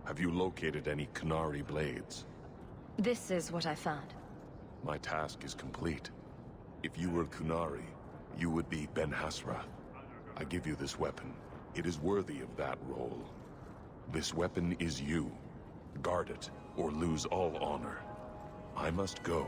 Have you located any Qunari blades? This is what I found. My task is complete. If you were Qunari, you would be Ben Hasrath. I give you this weapon. It is worthy of that role. This weapon is you. Guard it, or lose all honor. I must go.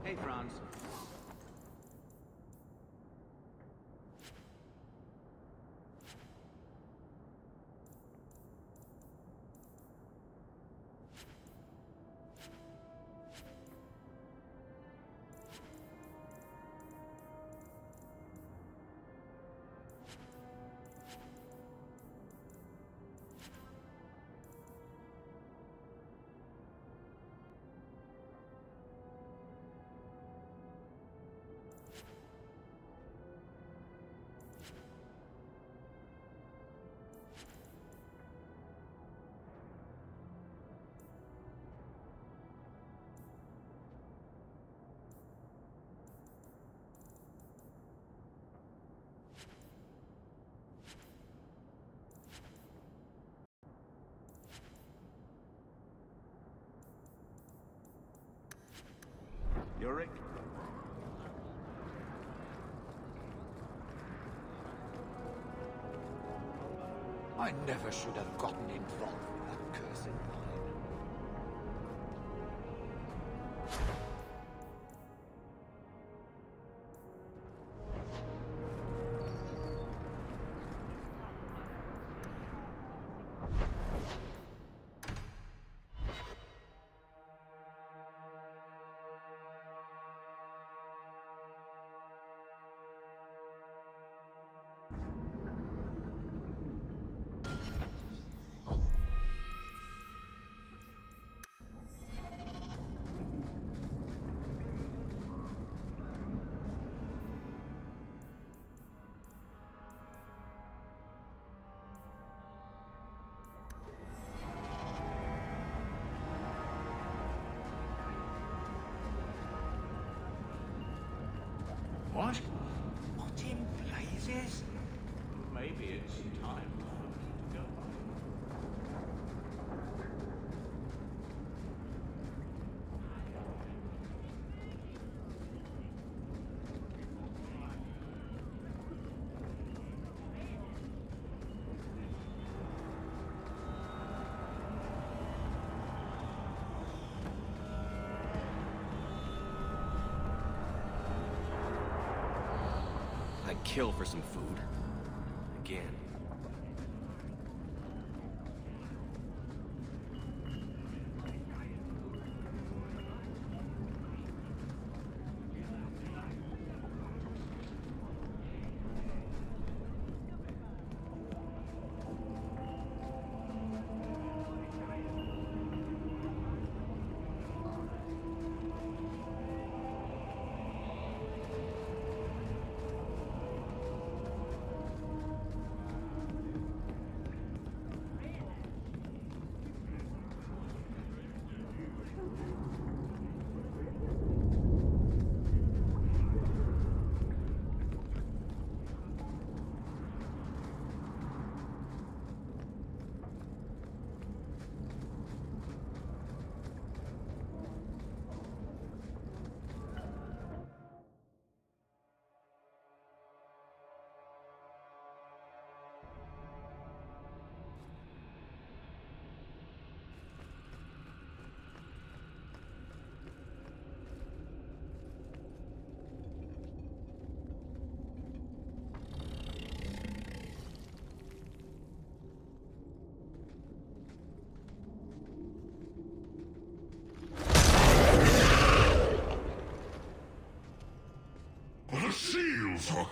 Hey, Franz. Yorick? I never should have gotten involved with that cursed mine. What? What in blazes? Maybe it's time for me to go. I'd kill for some food. Again.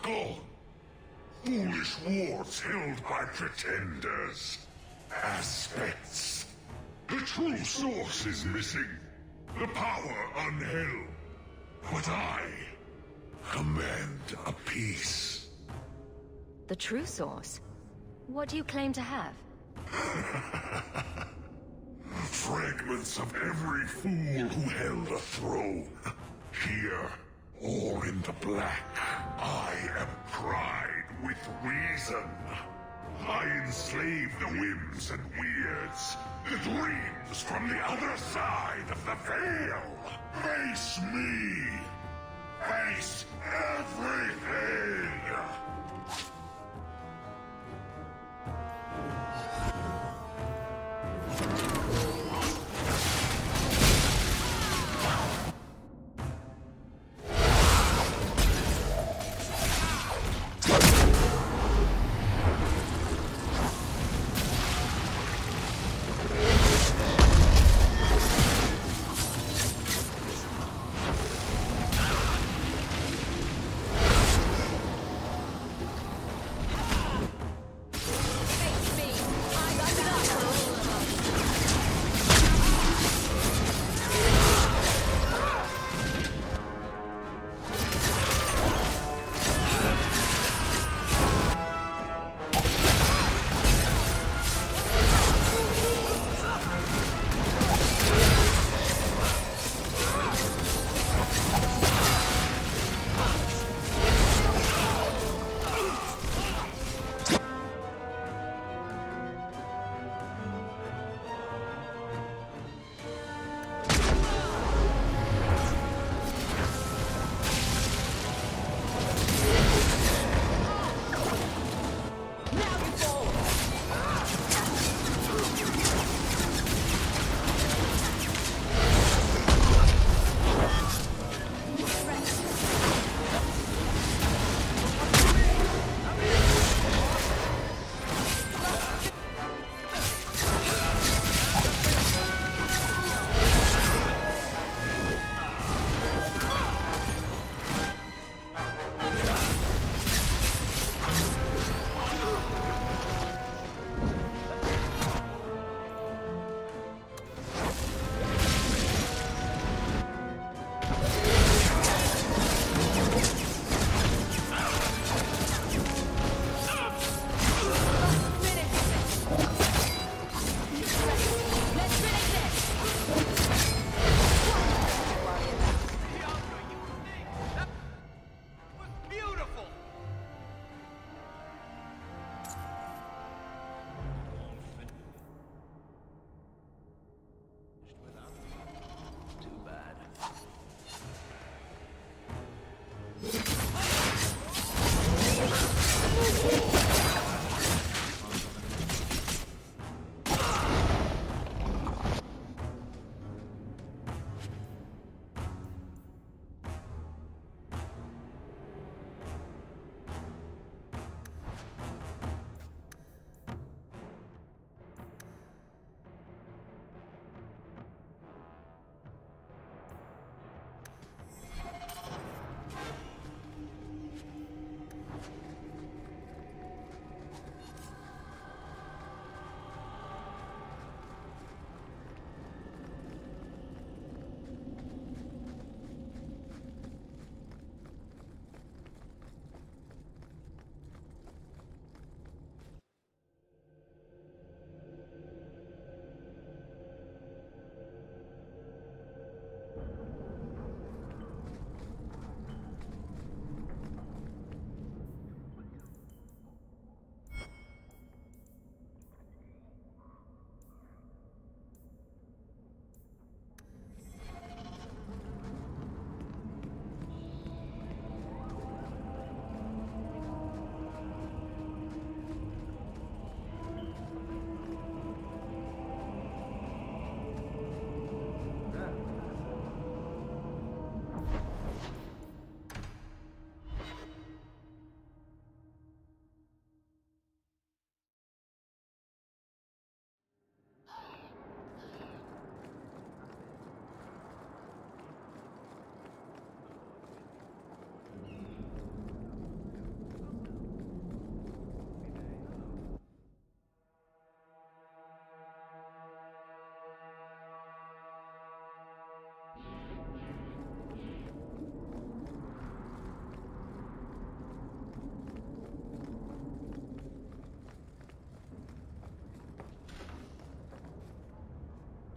buckle. Foolish wards held by pretenders. Aspects. The true source is missing. The power unheld. But I command a peace. The true source? What do you claim to have? Fragments of every fool who held a throne. Here, or in the black, I am pride with reason. I enslave the whims and weirds, the dreams from the other side of the veil. Face me. Face everything.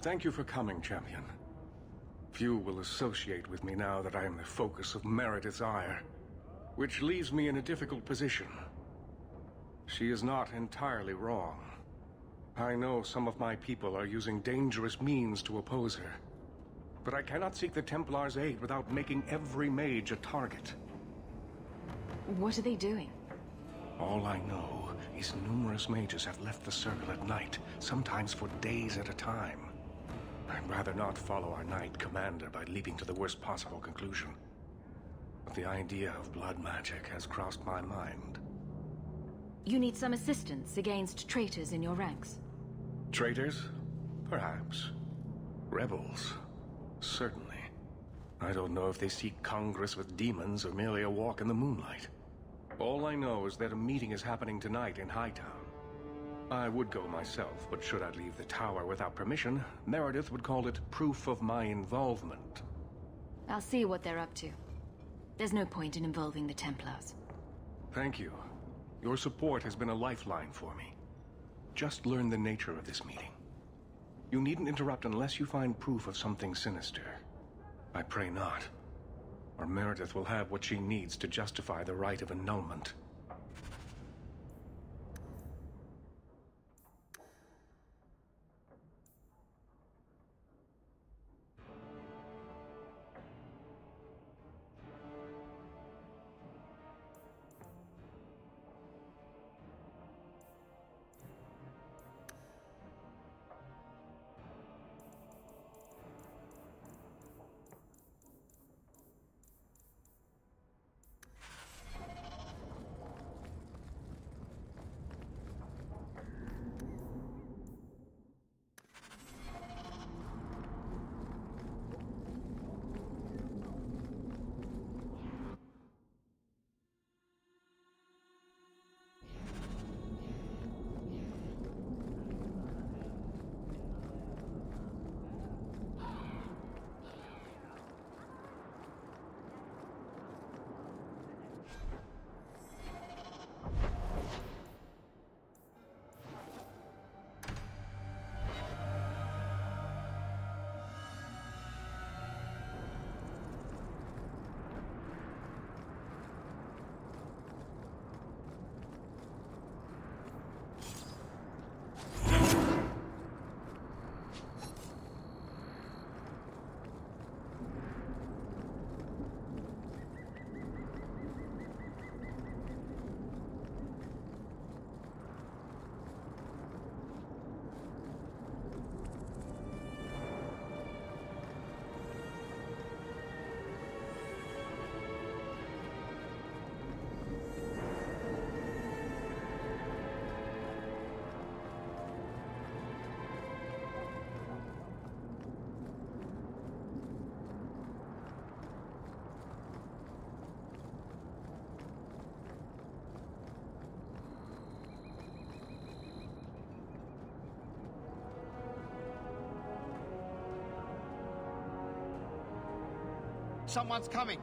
Thank you for coming, champion. Few will associate with me now that I am the focus of Meredith's ire, which leaves me in a difficult position. She is not entirely wrong. I know some of my people are using dangerous means to oppose her, but I cannot seek the Templars' aid without making every mage a target. What are they doing? All I know is numerous mages have left the circle at night, sometimes for days at a time. I'd rather not follow our Knight Commander by leaping to the worst possible conclusion. But the idea of blood magic has crossed my mind. You need some assistance against traitors in your ranks? Traitors? Perhaps. Rebels? Certainly. I don't know if they seek congress with demons or merely a walk in the moonlight. All I know is that a meeting is happening tonight in Hightown. I would go myself, but should I leave the tower without permission, Meredith would call it proof of my involvement. I'll see what they're up to. There's no point in involving the Templars. Thank you. Your support has been a lifeline for me. Just learn the nature of this meeting. You needn't interrupt unless you find proof of something sinister. I pray not. Or Meredith will have what she needs to justify the right of annulment. Someone's coming!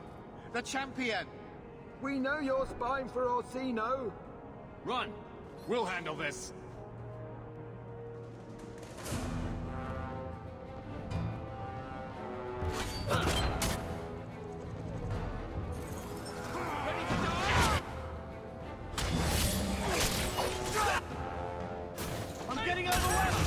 The champion! We know you're spying for Orsino! Run! We'll handle this! I'm getting overwhelmed!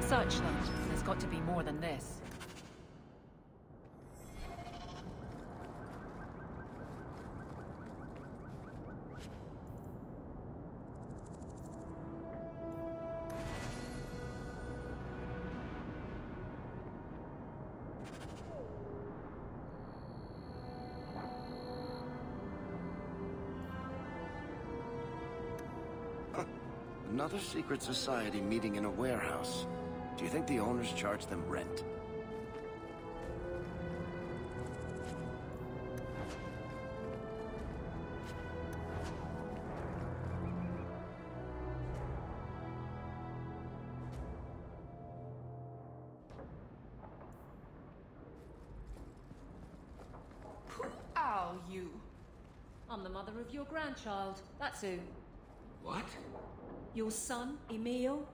Such them. There's got to be more than this. Another secret society meeting in a warehouse. Do you think the owners charge them rent? Who are you? I'm the mother of your grandchild. That's who. What? Your son, Emil.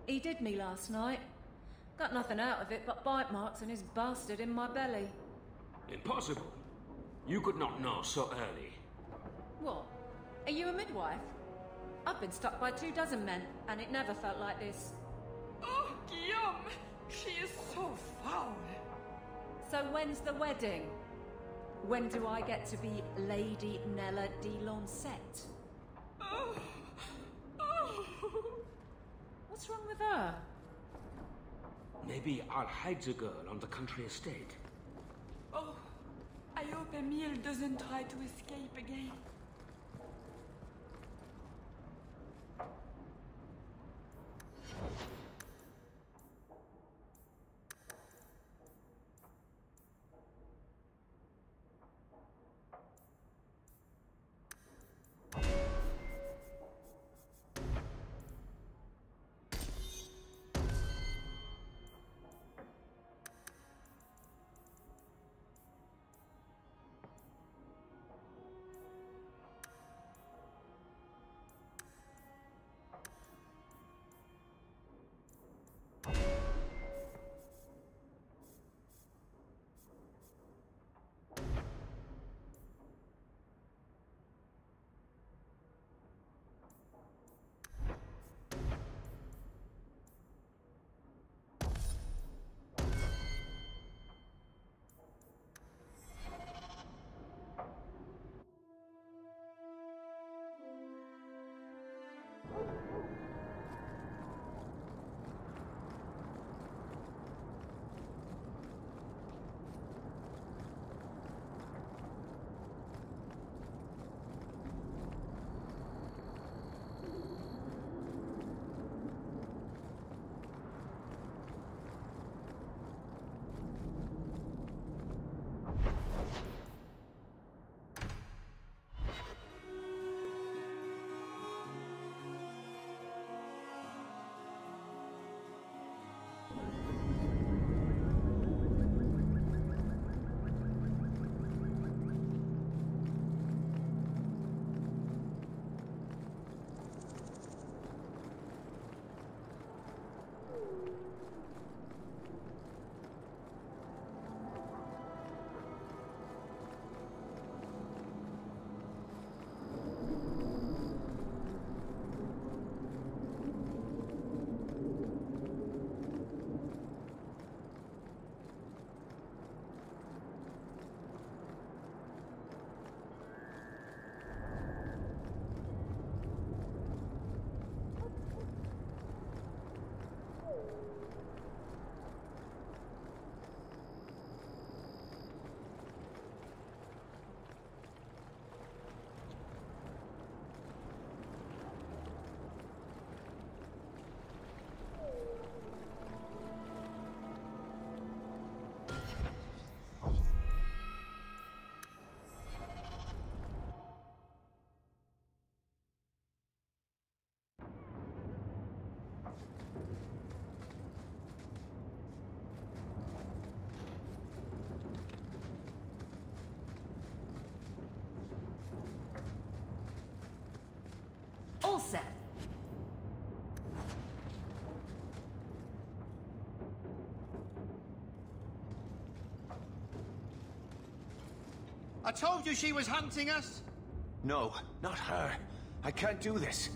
He did me last night. Got nothing out of it but bite marks and his bastard in my belly. Impossible. You could not know so early. What? Are you a midwife? I've been stuck by 24 men, and it never felt like this. Oh, Guillaume! She is so foul. So when's the wedding? When do I get to be Lady Nella de Lancette? Oh. What's wrong with her? Maybe I'll hide the girl on the country estate. Oh, I hope Emil doesn't try to escape again. All set. I told you she was hunting us. No, not her. I can't do this.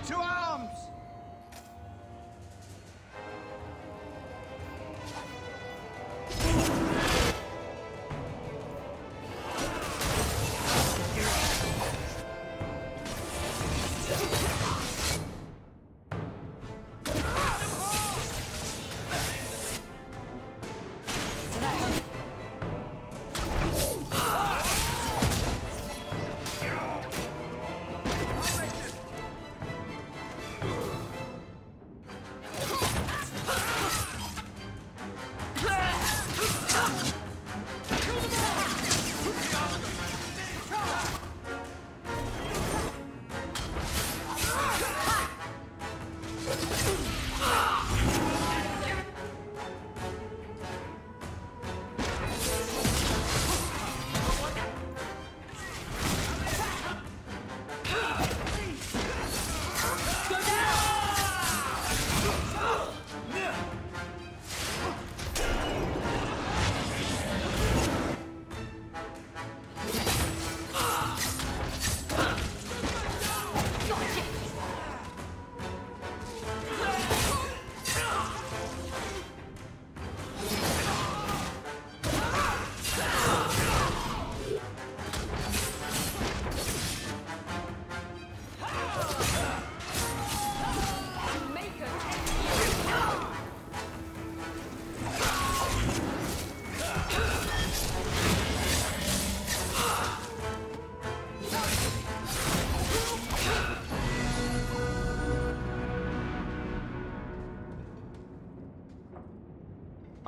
To arms!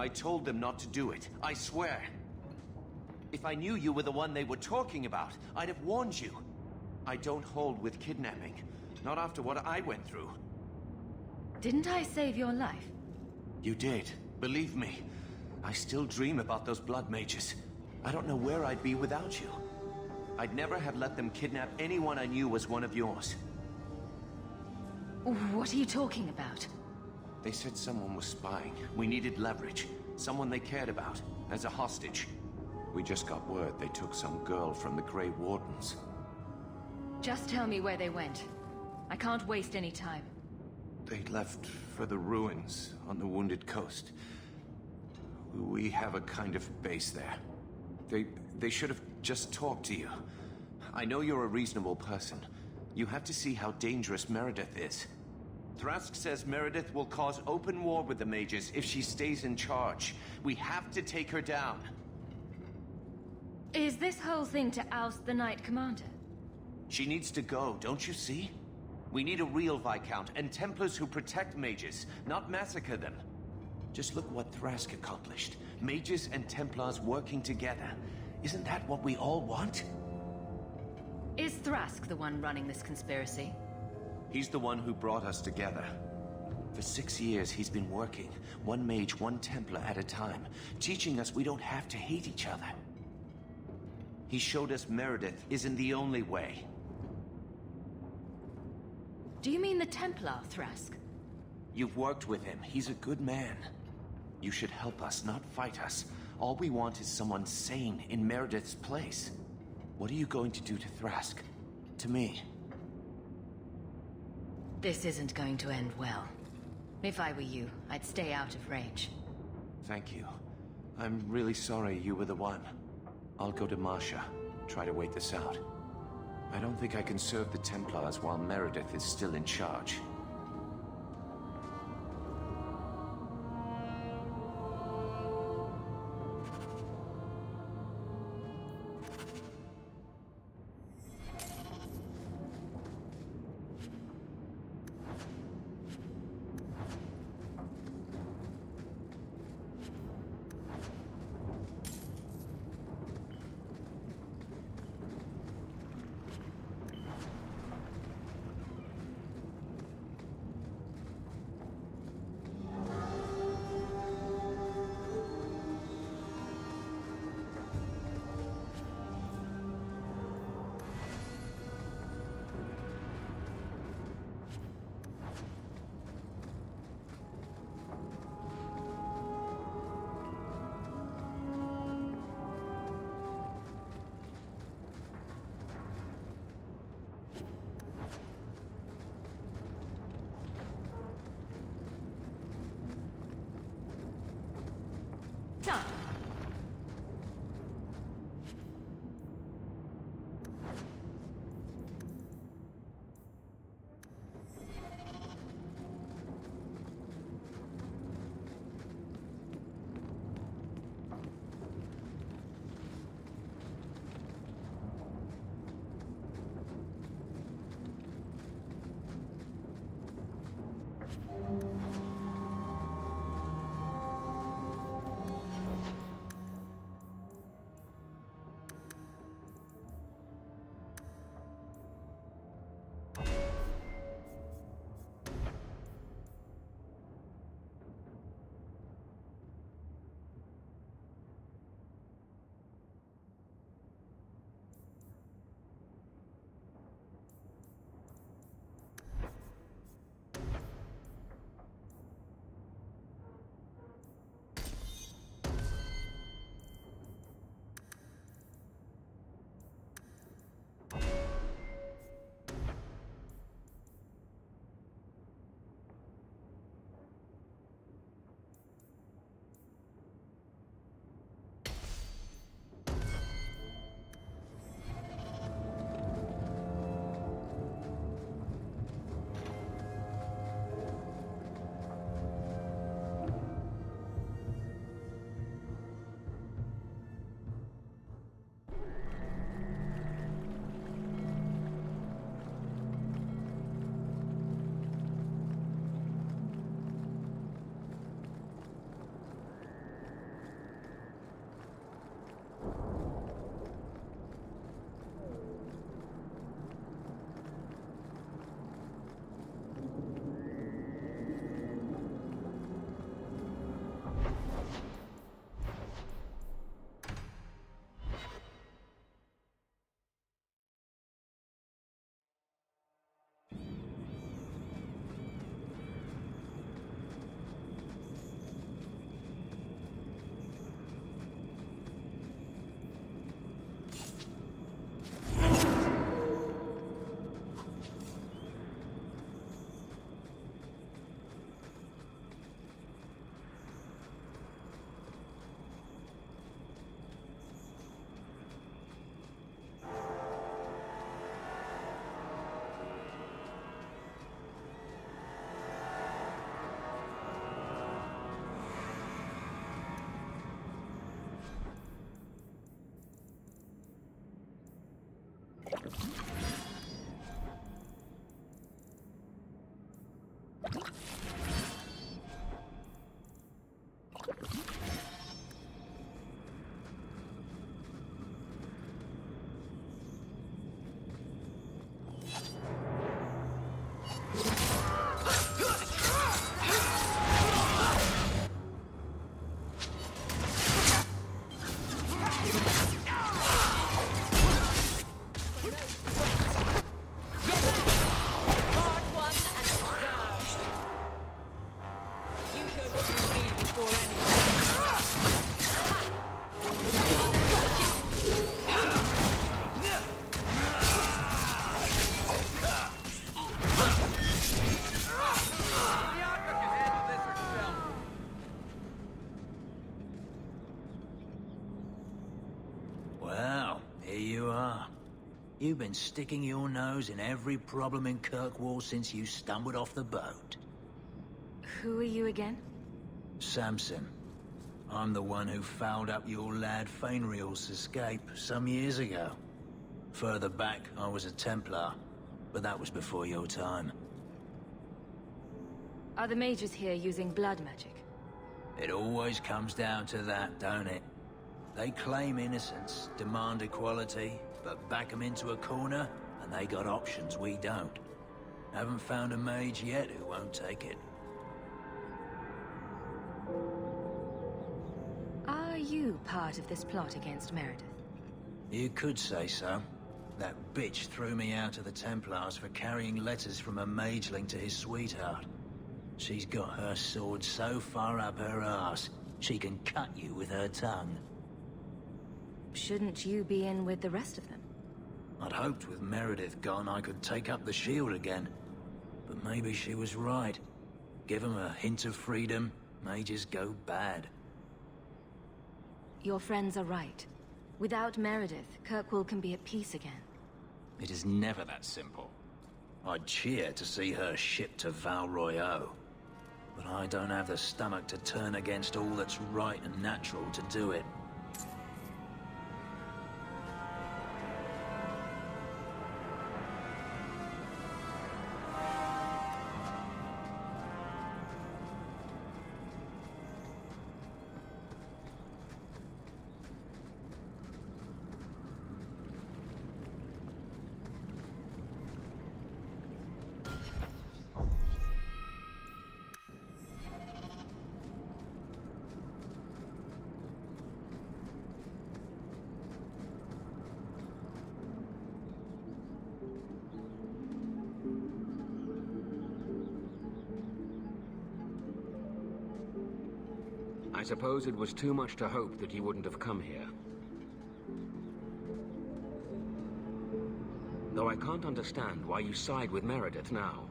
I told them not to do it, I swear. If I knew you were the one they were talking about, I'd have warned you. I don't hold with kidnapping. Not after what I went through. Didn't I save your life? You did. Believe me. I still dream about those blood mages. I don't know where I'd be without you. I'd never have let them kidnap anyone I knew was one of yours. What are you talking about? They said someone was spying. We needed leverage. Someone they cared about. As a hostage. We just got word they took some girl from the Grey Wardens. Just tell me where they went. I can't waste any time. They left for the ruins on the Wounded Coast. We have a kind of base there. They should have just talked to you. I know you're a reasonable person. You have to see how dangerous Meredith is. Thrask says Meredith will cause open war with the mages if she stays in charge. We have to take her down. Is this whole thing to oust the Knight Commander? She needs to go, don't you see? We need a real Viscount and Templars who protect mages, not massacre them. Just look what Thrask accomplished. Mages and Templars working together. Isn't that what we all want? Is Thrask the one running this conspiracy? He's the one who brought us together. For 6 years, he's been working, one mage, one Templar at a time, teaching us we don't have to hate each other. He showed us Meredith isn't the only way. Do you mean the Templar, Thrask? You've worked with him. He's a good man. You should help us, not fight us. All we want is someone sane in Meredith's place. What are you going to do to Thrask? To me? This isn't going to end well. If I were you, I'd stay out of range. Thank you. I'm really sorry you were the one. I'll go to Marsha, try to wait this out. I don't think I can serve the Templars while Meredith is still in charge. You've been sticking your nose in every problem in Kirkwall since you stumbled off the boat. Who are you again? Samson. I'm the one who fouled up your lad Fenris's escape some years ago. Further back, I was a Templar, but that was before your time. Are the mages here using blood magic? It always comes down to that, don't it? They claim innocence, demand equality, but back them into a corner, and they got options we don't. Haven't found a mage yet who won't take it. Are you part of this plot against Meredith? You could say so. That bitch threw me out of the Templars for carrying letters from a mageling to his sweetheart. She's got her sword so far up her arse, she can cut you with her tongue. Shouldn't you be in with the rest of them? I'd hoped with Meredith gone I could take up the shield again. But maybe she was right. Give them a hint of freedom, mages go bad. Your friends are right. Without Meredith, Kirkwall can be at peace again. It is never that simple. I'd cheer to see her shipped to Val Royeaux. But I don't have the stomach to turn against all that's right and natural to do it. I suppose it was too much to hope that he wouldn't have come here. Though I can't understand why you side with Meredith now.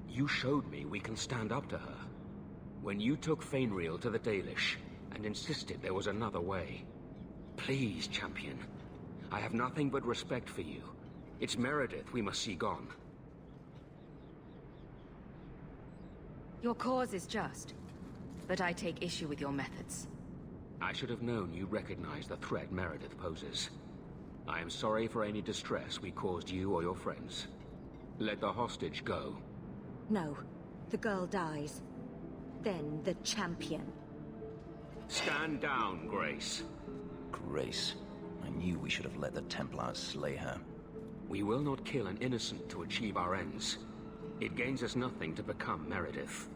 You showed me we can stand up to her. When you took Fenris to the Dalish and insisted there was another way. Please, champion. I have nothing but respect for you. It's Meredith we must see gone. Your cause is just. But I take issue with your methods. I should have known you recognized the threat Meredith poses. I am sorry for any distress we caused you or your friends. Let the hostage go. No. The girl dies. Then the champion. Stand down, Grace. Grace. I knew we should have let the Templars slay her. We will not kill an innocent to achieve our ends. It gains us nothing to become Meredith.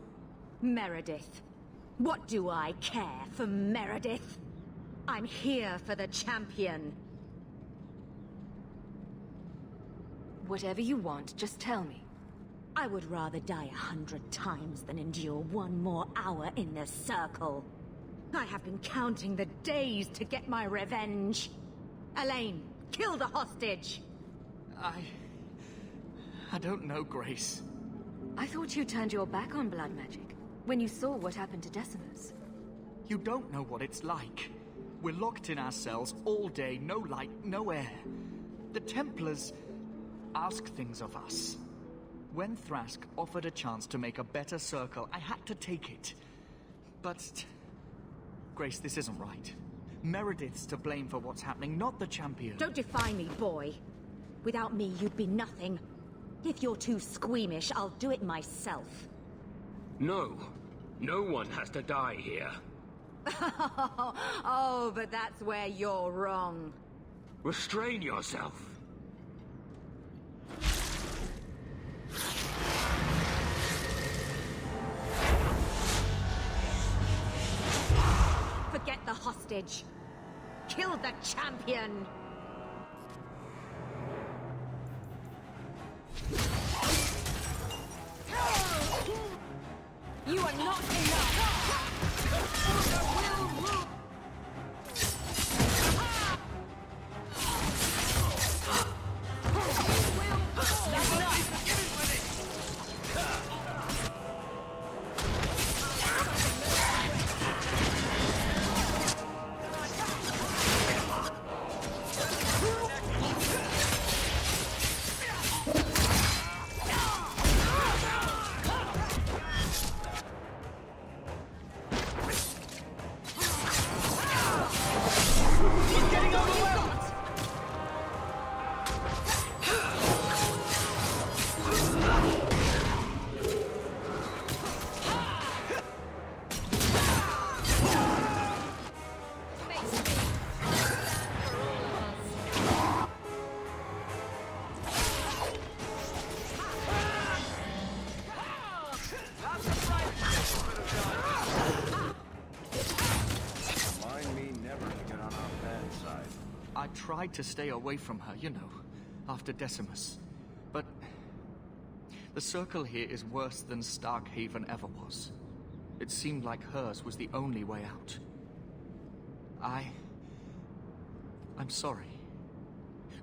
Meredith. What do I care for Meredith? I'm here for the champion. Whatever you want, just tell me. I would rather die 100 times than endure one more hour in the circle. I have been counting the days to get my revenge. Elaine, kill the hostage! I don't know, Grace. I thought you turned your back on blood magic when you saw what happened to Decimus. You don't know what it's like. We're locked in our cells all day, no light, no air. The Templars ask things of us. When Thrask offered a chance to make a better circle, I had to take it. But... Grace, this isn't right. Meredith's to blame for what's happening, not the champion. Don't defy me, boy. Without me, you'd be nothing. If you're too squeamish, I'll do it myself. No. No one has to die here. Oh, but that's where you're wrong. Restrain yourself. Forget the hostage. Kill the champion. You are not enough! I tried to stay away from her, you know, after Decimus. But the Circle here is worse than Starkhaven ever was. It seemed like hers was the only way out. I'm sorry.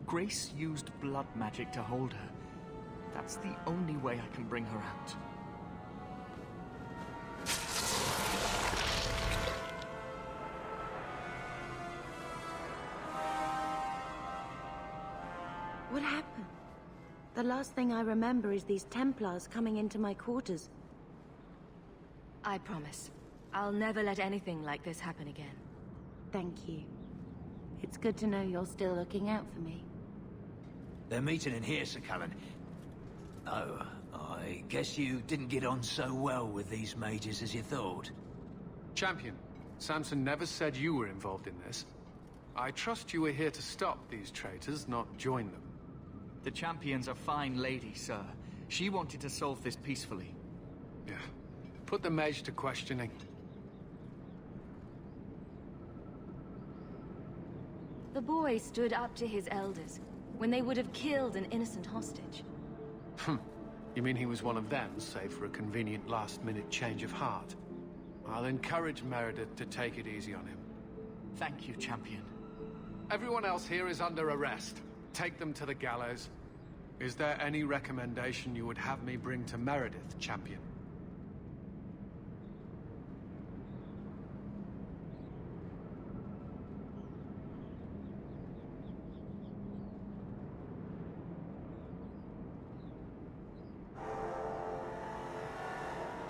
Grace used blood magic to hold her. That's the only way I can bring her out. What happened? The last thing I remember is these Templars coming into my quarters. I promise. I'll never let anything like this happen again. Thank you. It's good to know you're still looking out for me. They're meeting in here, Sir Callan. Oh, I guess you didn't get on so well with these mages as you thought. Champion, Samson never said you were involved in this. I trust you were here to stop these traitors, not join them. The Champion's a fine lady, sir. She wanted to solve this peacefully. Yeah. Put the mage to questioning. The boy stood up to his elders when they would have killed an innocent hostage. You mean he was one of them, save for a convenient last-minute change of heart? I'll encourage Meredith to take it easy on him. Thank you, Champion. Everyone else here is under arrest. Take them to the gallows. Is there any recommendation you would have me bring to Meredith, Champion?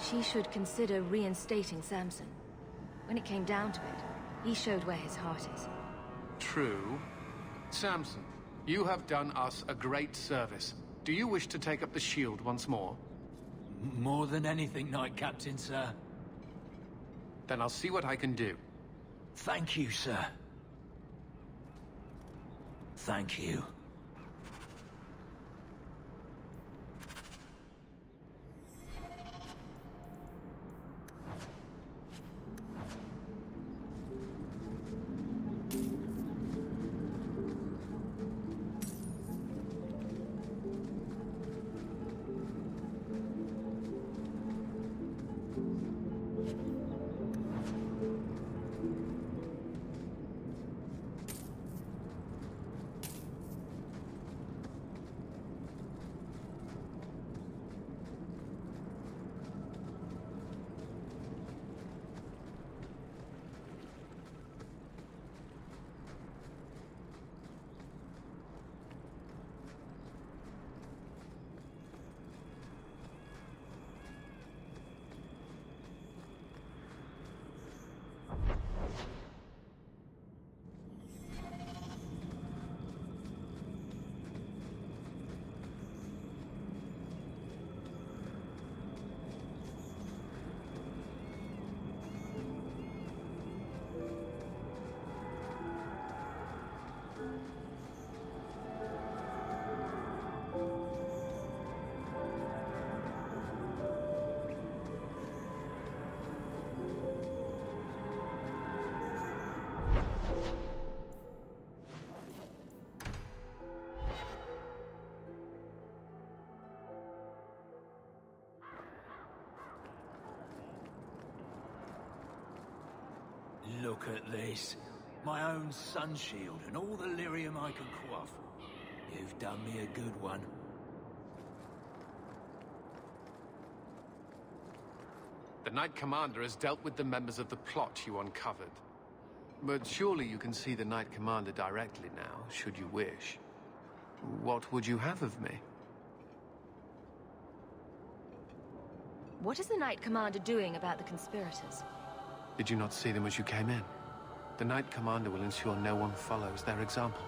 She should consider reinstating Samson. When it came down to it, he showed where his heart is. True. Samson, you have done us a great service. Do you wish to take up the shield once more? More than anything, Knight Captain, sir. Then I'll see what I can do. Thank you, sir. Thank you. Look at this. My own sun shield and all the lyrium I can quaff. You've done me a good one. The Knight Commander has dealt with the members of the plot you uncovered. But surely you can see the Knight Commander directly now, should you wish. What would you have of me? What is the Knight Commander doing about the conspirators? Did you not see them as you came in? The Knight Commander will ensure no one follows their example.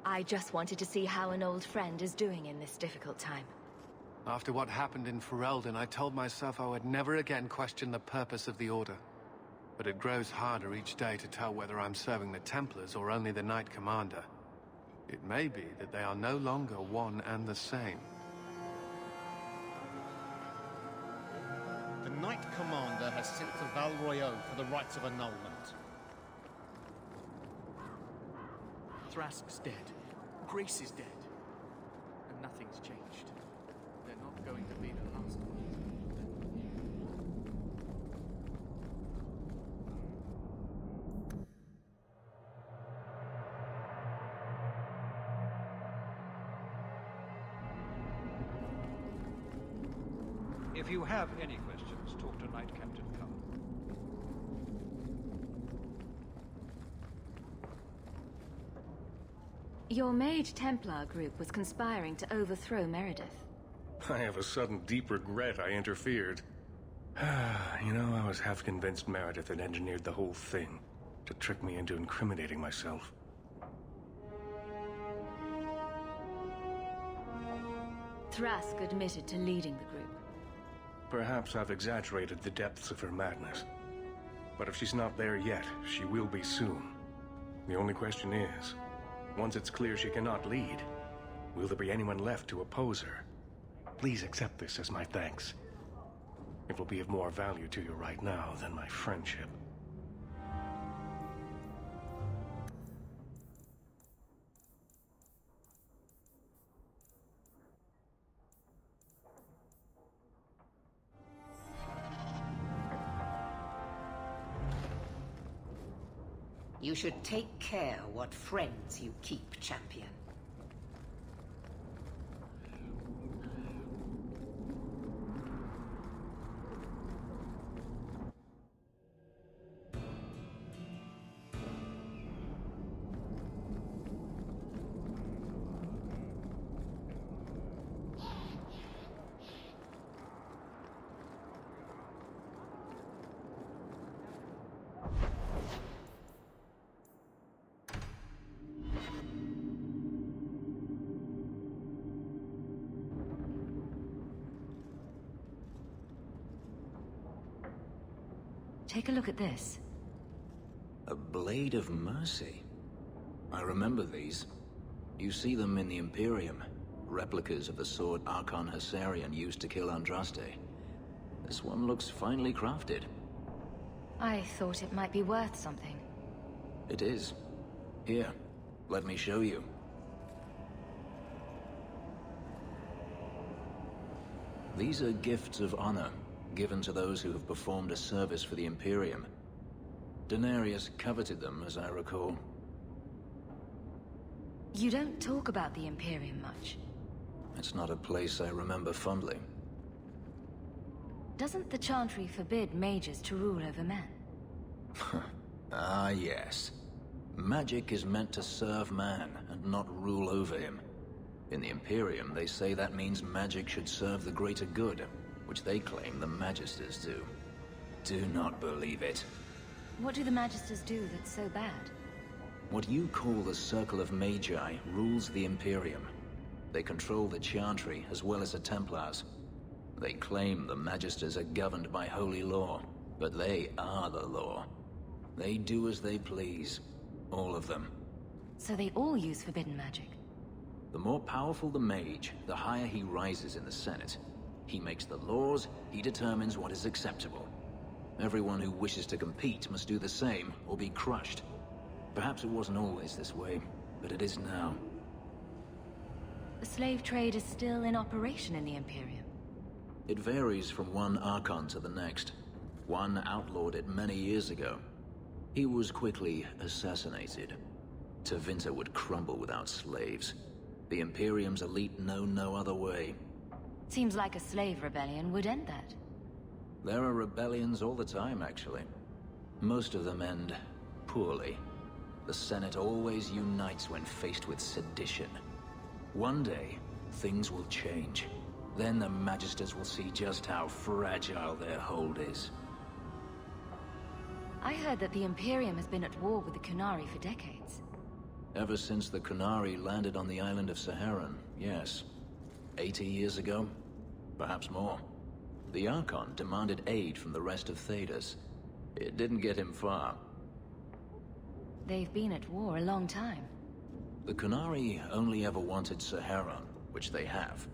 I just wanted to see how an old friend is doing in this difficult time. After what happened in Ferelden, I told myself I would never again question the purpose of the Order. But it grows harder each day to tell whether I'm serving the Templars or only the Knight Commander. It may be that they are no longer one and the same. The Knight Commander has sent to Val Royeaux for the rites of annulment. Thrask's dead. Grace is dead. And nothing's changed. They're not going to be the last one. If you have any questions, talk to Knight Captain Carr. Your Mage Templar group was conspiring to overthrow Meredith. I have a sudden deep regret I interfered. You know, I was half convinced Meredith had engineered the whole thing to trick me into incriminating myself. Thrask admitted to leading the group. Perhaps I've exaggerated the depths of her madness. But if she's not there yet, she will be soon. The only question is, once it's clear she cannot lead, will there be anyone left to oppose her? Please accept this as my thanks. It will be of more value to you right now than my friendship. You should take care what friends you keep, champion. Take a look at this. A Blade of Mercy. I remember these. You see them in the Imperium. Replicas of the sword Archon Hessarian used to kill Andraste. This one looks finely crafted. I thought it might be worth something. It is. Here, let me show you. These are gifts of honor, given to those who have performed a service for the Imperium. Denarius coveted them, as I recall. You don't talk about the Imperium much. It's not a place I remember fondly. Doesn't the Chantry forbid mages to rule over men? Ah, yes. Magic is meant to serve man, and not rule over him. In the Imperium, they say that means magic should serve the greater good, which they claim the Magisters do. Do not believe it. What do the Magisters do that's so bad? What you call the Circle of Magi rules the Imperium. They control the Chantry as well as the Templars. They claim the Magisters are governed by holy law, but they are the law. They do as they please. All of them. So they all use forbidden magic? The more powerful the mage, the higher he rises in the Senate. He makes the laws, he determines what is acceptable. Everyone who wishes to compete must do the same, or be crushed. Perhaps it wasn't always this way, but it is now. The slave trade is still in operation in the Imperium. It varies from one Archon to the next. One outlawed it many years ago. He was quickly assassinated. Tevinter would crumble without slaves. The Imperium's elite know no other way. Seems like a slave rebellion would end that. There are rebellions all the time, actually. Most of them end poorly. The Senate always unites when faced with sedition. One day, things will change. Then the Magisters will see just how fragile their hold is. I heard that the Imperium has been at war with the Qunari for decades. Ever since the Qunari landed on the island of Saharan, yes. 80 years ago? Perhaps more. The Archon demanded aid from the rest of Thedas. It didn't get him far. They've been at war a long time. The Qunari only ever wanted Saharan, which they have.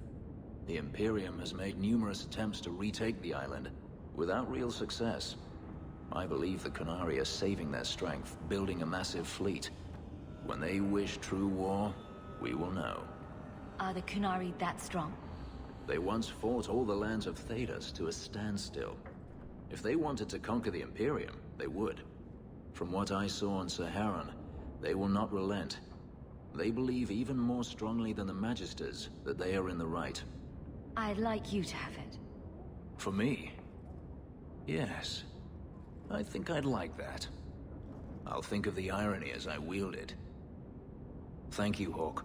The Imperium has made numerous attempts to retake the island, without real success. I believe the Qunari are saving their strength, building a massive fleet. When they wish true war, we will know. Are the Qunari that strong? They once fought all the lands of Thedas to a standstill. If they wanted to conquer the Imperium, they would. From what I saw on Saharan, they will not relent. They believe even more strongly than the Magisters that they are in the right. I'd like you to have it. For me? Yes. I think I'd like that. I'll think of the irony as I wield it. Thank you, Hawke.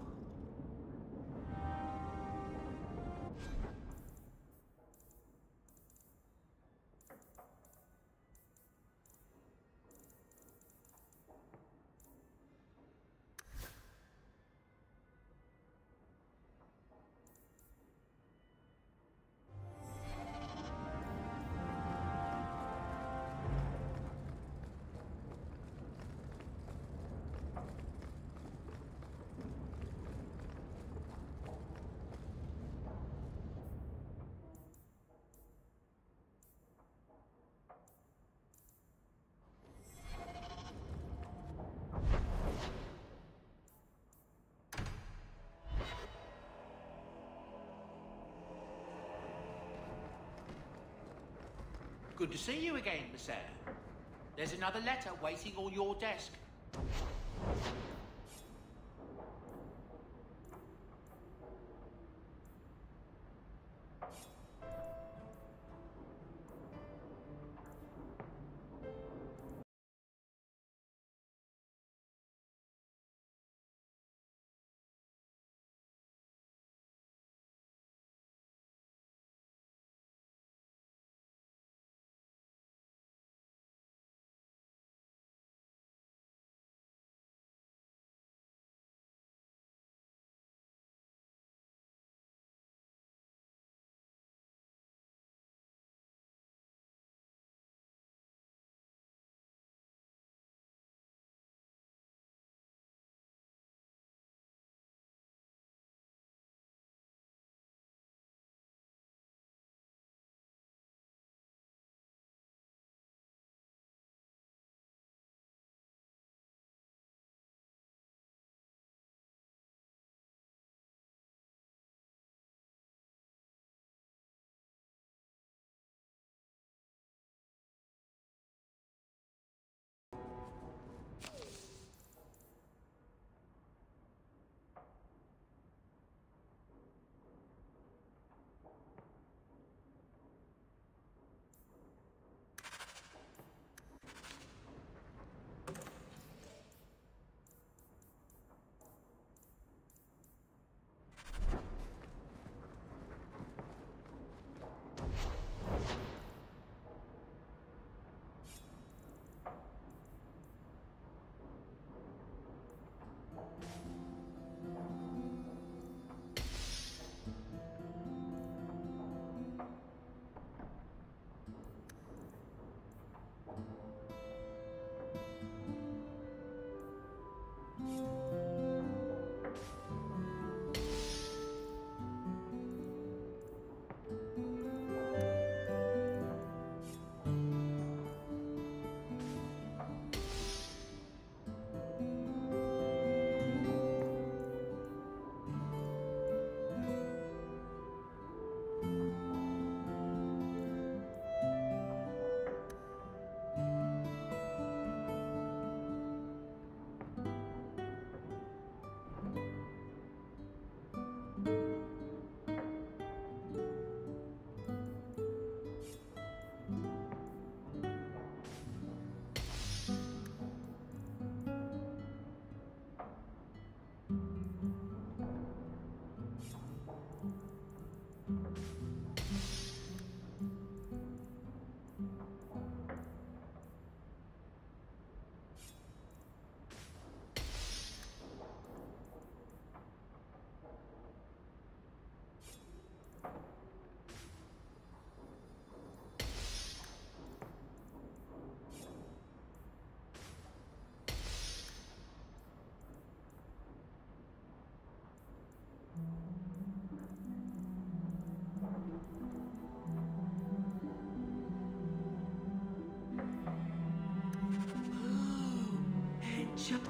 Good to see you again, Miss Eyre. There's another letter waiting on your desk. Shut.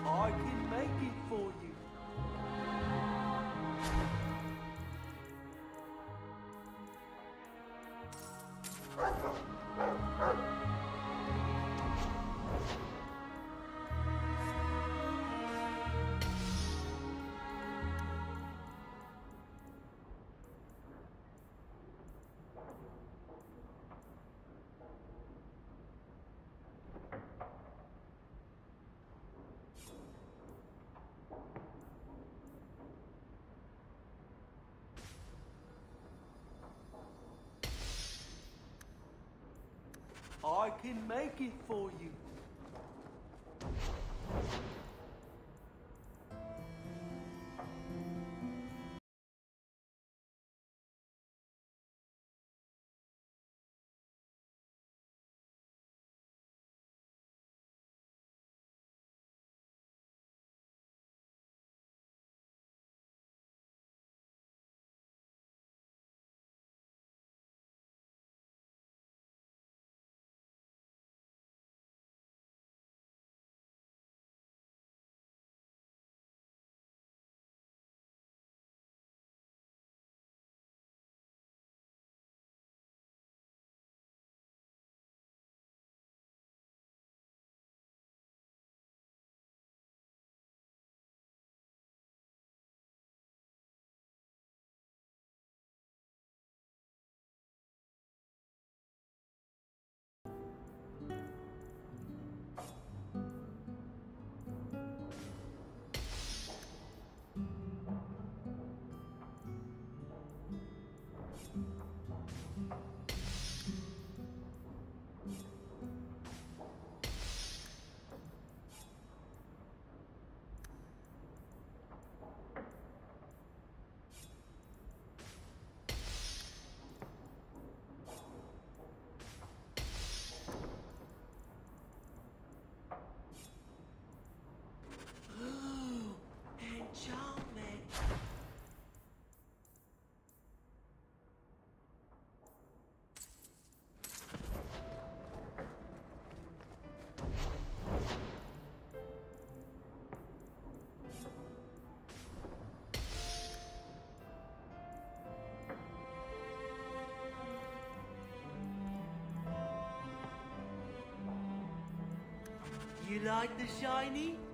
I can make it for you. I can make it for you. You like the shiny?